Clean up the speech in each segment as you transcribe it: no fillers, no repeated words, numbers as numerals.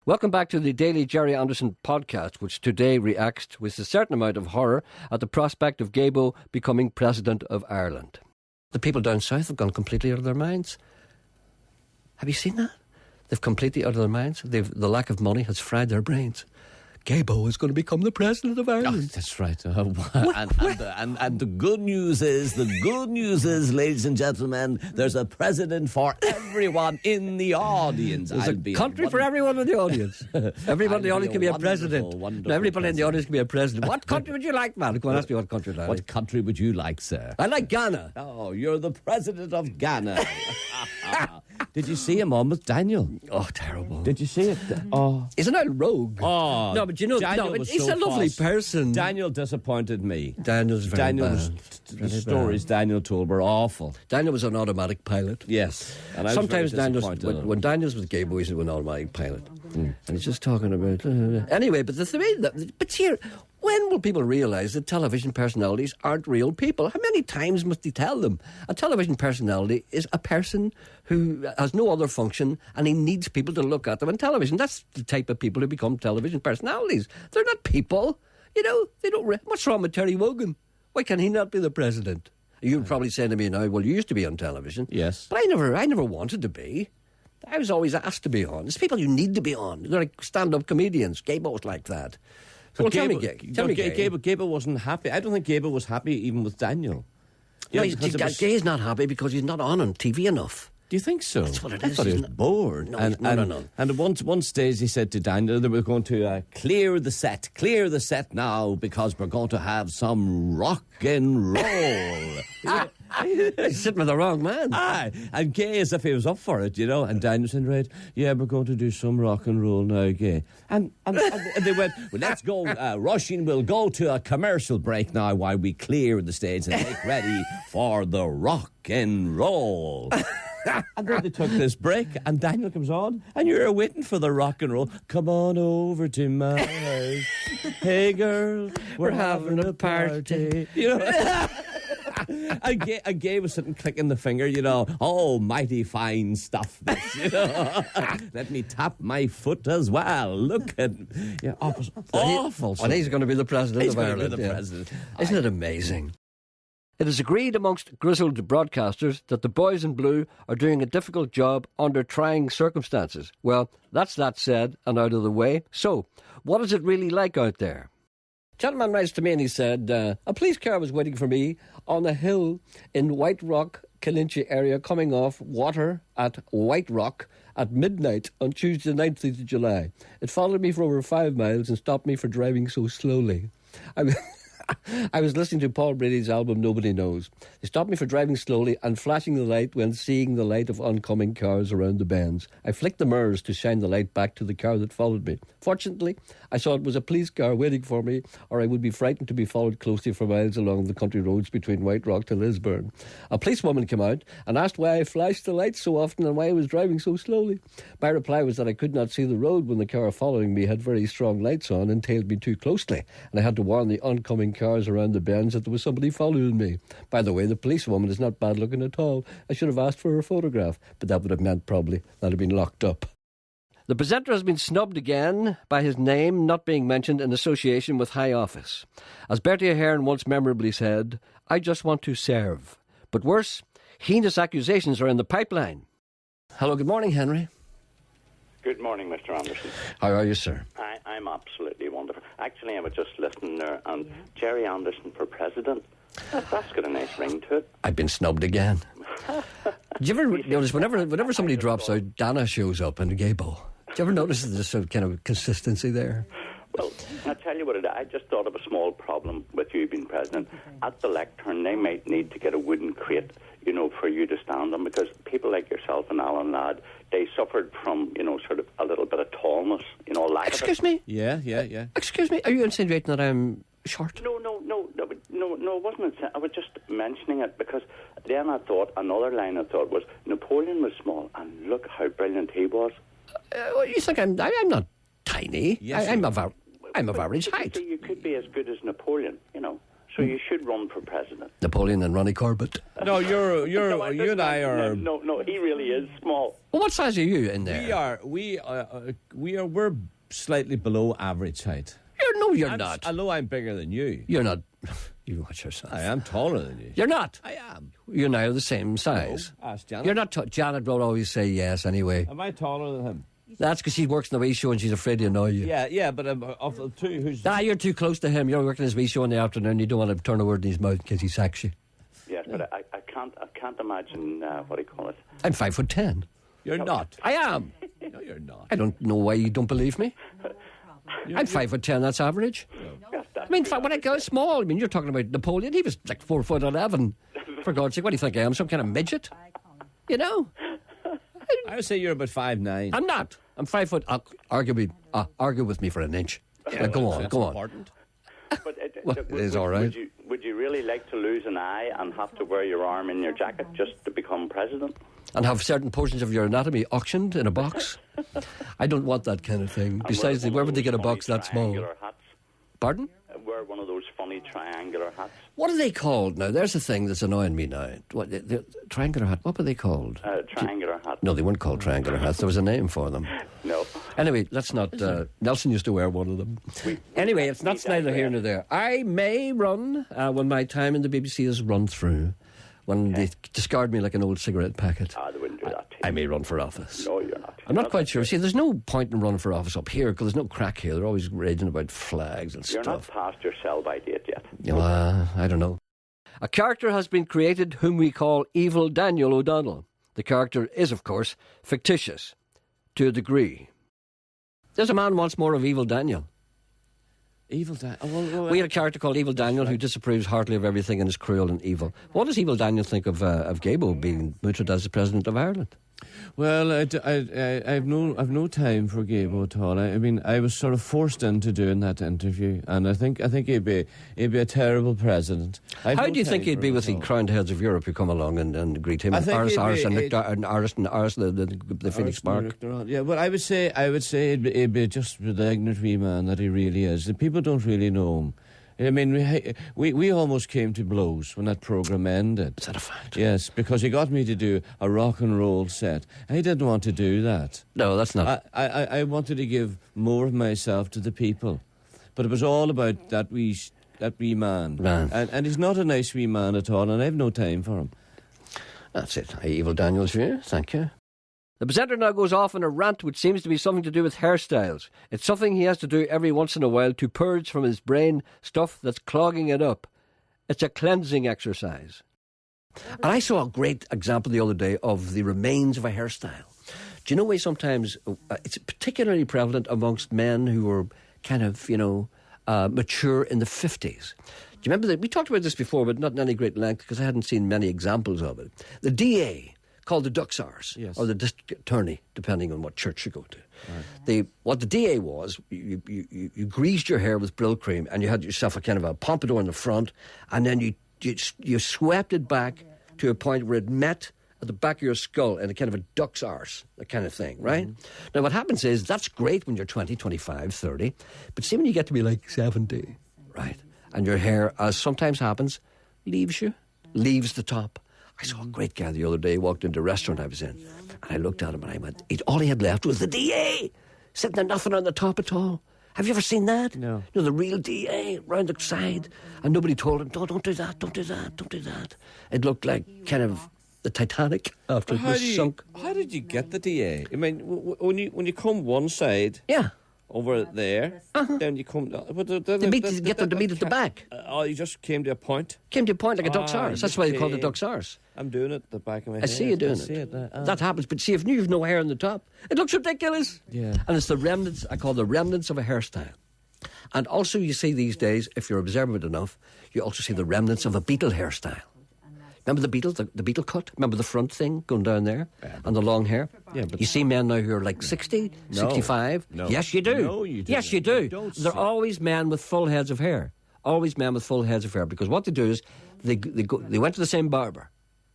Welcome back to the Daily Gerry Anderson podcast, which today reacts with a certain amount of horror at the prospect of Gaybo becoming President of Ireland. The people down south have gone completely out of their minds. Have you seen that? They've completely out of their minds. The lack of money has fried their brains. Gaybo is going to become the President of Ireland. Oh, that's right. And the good news is, ladies and gentlemen, there's a president for everyone in the audience. There's a country for everyone in the audience. Everyone in the audience can be a president. Everybody in the audience can be a president. What country would you like, man? Go on, ask me what country I'd like. What country would you like, sir? I like Ghana. Oh, you're the president of Ghana. Did you see him on with Daniel? Oh, terrible. Did you see it? Oh. Isn't that rogue? Oh. No, but you know, he's so a lovely fast. person. Daniel disappointed me. Daniel's very bad. The stories Daniel told were awful. Daniel was an automatic pilot. Yes. And I sometimes was when Daniel's with Gaybo, he's an automatic pilot. And he's just talking about... Anyway, but but here... When will people realise that television personalities aren't real people? How many times must he tell them? A television personality is a person who has no other function and he needs people to look at them on television. That's the type of people who become television personalities. They're not people. You know, they don't... What's wrong with Terry Wogan? Why can he not be the president? You're probably saying to me now, well, you used to be on television. Yes. But I never wanted to be. I was always asked to be on. There's people you need to be on. They're like stand-up comedians. Gaybo's like that. Well, tell me, Gaybo wasn't happy. I don't think Gaybo was happy even with Daniel. No, Gay's not happy because he's not on TV enough. Do you think so? That's what it is. I thought he was bored. No. And at one stage he said to Daniel that we're going to clear the set now because we're going to have some rock and roll. He's sitting with the wrong man. Aye, and Gay as if he was up for it, you know. And Daniel said, right, yeah, we're going to do some rock and roll now, Gay. And they went, well, let's go, Rushing, we'll go to a commercial break now while we clear the stage and make ready for the rock and roll. And then they took this break, and Daniel comes on, and you're waiting for the rock and roll. Come on over to my house. Hey, girl, we're having a party. You know? And Gay was sitting clicking the finger, you know. Oh, mighty fine stuff, this, you know. Let me tap my foot as well. Look at... Yeah, awful. And he's going to be the president of Ireland. He's going to be the president. Isn't it amazing? It is agreed amongst grizzled broadcasters that the boys in blue are doing a difficult job under trying circumstances. Well, that's that said and out of the way. So, what is it really like out there? A gentleman writes to me and he said, a police car was waiting for me on a hill in White Rock, Killinchie area, coming off Water at White Rock at midnight on Tuesday the 19th of July. It followed me for over 5 miles and stopped me for driving so slowly. I was listening to Paul Brady's album Nobody Knows. They stopped me for driving slowly and flashing the light when seeing the light of oncoming cars around the bends. I flicked the mirrors to shine the light back to the car that followed me. Fortunately, I saw it was a police car waiting for me, or I would be frightened to be followed closely for miles along the country roads between White Rock to Lisburn. A policewoman came out and asked why I flashed the lights so often and why I was driving so slowly. My reply was that I could not see the road when the car following me had very strong lights on and tailed me too closely, and I had to warn the oncoming cars around the bends that there was somebody following me. By the way, the policewoman is not bad looking at all. I should have asked for her photograph, but that would have meant probably that had been locked up. The presenter has been snubbed again by his name not being mentioned in association with high office. As Bertie Ahern once memorably said, I just want to serve. But worse, heinous accusations are in the pipeline. Hello, good morning, Henry. Good morning, Mr. Anderson. How are you, sir? I'm absolutely wonderful. Actually, I was just listening there, and Gerry Anderson for President, that's got a nice ring to it. I've been snubbed again. Do you ever notice whenever somebody drops out, Dana shows up in Gaybo? Do you ever notice there's sort of kind of consistency there? Well, I'll tell you what it is. I just thought of a small problem with you being president. At the lectern, they might need to get a wooden crate, you know, for you to stand on, because people like yourself and Alan Ladd, they suffered from, you know, sort of a little bit of tallness, you know, lack Excuse of me? Yeah. Excuse me, are you insinuating that I'm short? No, it wasn't. I was just mentioning it because then I thought, another line I thought was, Napoleon was small, and look how brilliant he was. You think I'm not tiny? Yes, I'm of average height. You could be as good as Napoleon, you know. So you should run for president. Napoleon and Ronnie Corbett. No, you and I are. No, he really is small. Well, what size are you in there? We're slightly below average height. You're not. I know I'm bigger than you. You're not. You watch yourself. I am taller than you. You're not. I am. You're now the same size. No, ask Janet. You're not. Janet will always say yes anyway. Am I taller than him? That's because she works in the wee show and she's afraid to annoy you. Yeah, but of the two, who's... You're too close to him. You're working his wee show in the afternoon. You don't want to turn a word in his mouth in case he sacks you. Yes, but I can't imagine, what do you call it? I'm 5'10". You're not. I am. No, you're not. I don't know why you don't believe me. I'm 5'10". That's average. Yes, I mean, when I go small, I mean, you're talking about Napoleon. He was like 4'11". For God's sake, what do you think I am? Some kind of midget? You know? I would say you're about 5'9". I'm not. I'm 5 foot. Argue with me for an inch. Go on. Important. But It is all right. Would you really like to lose an eye and have to wear your arm in your jacket just to become president? And have certain portions of your anatomy auctioned in a box? I don't want that kind of thing. Besides, where would they get a box that small? Hats. Pardon? Wear one of those funny triangular hats. What are they called now? There's a thing that's annoying me now. What, the triangular hat, what were they called? Triangular hats. No, they weren't called triangular hats. There was a name for them. No. Anyway, let's not... Nelson used to wear one of them. Anyway, it's not neither here nor there. I may run when my time in the BBC is run through, when they discard me like an old cigarette packet. They wouldn't do that. I may run for office. No, you're not. I'm not quite sure. See, there's no point in running for office up here because there's no crack here. They're always raging about flags and You're stuff. not past your sell-by date yet. I don't know. A character has been created whom we call Evil Daniel O'Donnell. The character is, of course, fictitious to a degree. There's a man wants more of Evil Daniel. Evil Daniel. We had a character called Evil Daniel who disapproves heartily of everything and is cruel and evil. What does Evil Daniel think of Gaybo being mooted as the President of Ireland? Well, I've no time for Gaybo at all. I mean, I was sort of forced into doing that interview, and I think he'd be a terrible president. How do you think he'd be with the crowned heads of Europe who come along and greet him? Aris and the Phoenix Park. Yeah, well, I would say he'd be just the ignorant wee man that he really is. The people don't really know him. I mean, we almost came to blows when that programme ended. Is that a fact? Yes, because he got me to do a rock and roll set. I didn't want to do that. No, that's not. I wanted to give more of myself to the people. But it was all about that wee man. And he's not a nice wee man at all, and I have no time for him. That's it. Evil Daniel's view. Thank you. The presenter now goes off on a rant which seems to be something to do with hairstyles. It's something he has to do every once in a while to purge from his brain stuff that's clogging it up. It's a cleansing exercise. And I saw a great example the other day of the remains of a hairstyle. Do you know why sometimes it's particularly prevalent amongst men who are kind of, mature in the 50s? Do you remember that? We talked about this before, but not in any great length because I hadn't seen many examples of it. The DA... called the Duck's Arse, or the district attorney, depending on what church you go to. Right. What the DA was, you greased your hair with Brill cream, and you had yourself a kind of a pompadour in the front, and then you swept it back to a point where it met at the back of your skull in a kind of a duck's arse, that kind of thing, right? Mm-hmm. Now, what happens is, that's great when you're 20, 25, 30, but see when you get to be like 70, right, and your hair, as sometimes happens, leaves the top. I saw a great guy the other day. He walked into a restaurant I was in, and I looked at him and I went, all he had left was the DA, sitting there, nothing on the top at all. Have you ever seen that? No. The real DA round the side, and nobody told him, don't do that, don't do that, don't do that. It looked like kind of the Titanic after it was sunk. How did you get the DA? I mean, when you come one side... Yeah. Over there, then you come... Get them to meet at the back. You just came to a point? Came to a point like a duck's arse. That's why they call it Duck's Arse. I'm doing it at the back of my head. I see you doing it. That happens. But see, if you've no hair on the top, it looks ridiculous. Yeah. And it's the remnants, I call the remnants of a hairstyle. And also you see these days, if you're observant enough, you also see the remnants of a Beatle hairstyle. Remember the Beatles, the Beatle cut? Remember the front thing going down there? And the long hair? Yeah, but you see men now who are like 60, 65. No. Yes, you do. No, you do. Yes, you do. They're always men with full heads of hair. Always men with full heads of hair. Because what they do is they went to the same barber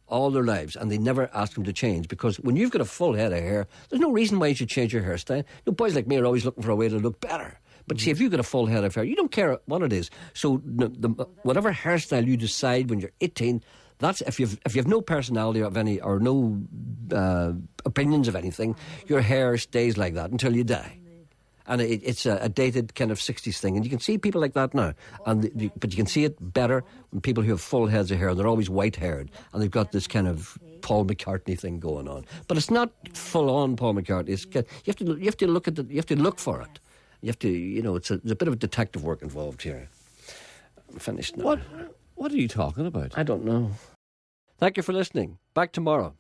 all their lives and they never asked them to change. Because when you've got a full head of hair, there's no reason why you should change your hairstyle. Boys like me are always looking for a way to look better. But see, if you've got a full head of hair, you don't care what it is. So whatever hairstyle you decide when you're 18, that's if you've no personality of any or no opinions of anything, your hair stays like that until you die. And it's a dated kind of 60s thing. And you can see people like that now. But you can see it better when people who have full heads of hair, and they're always white-haired, and they've got this kind of Paul McCartney thing going on. But it's not full-on Paul McCartney. You have to look at you have to look for it. You have to, there's a bit of detective work involved here. I'm finished now. What are you talking about? I don't know. Thank you for listening. Back tomorrow.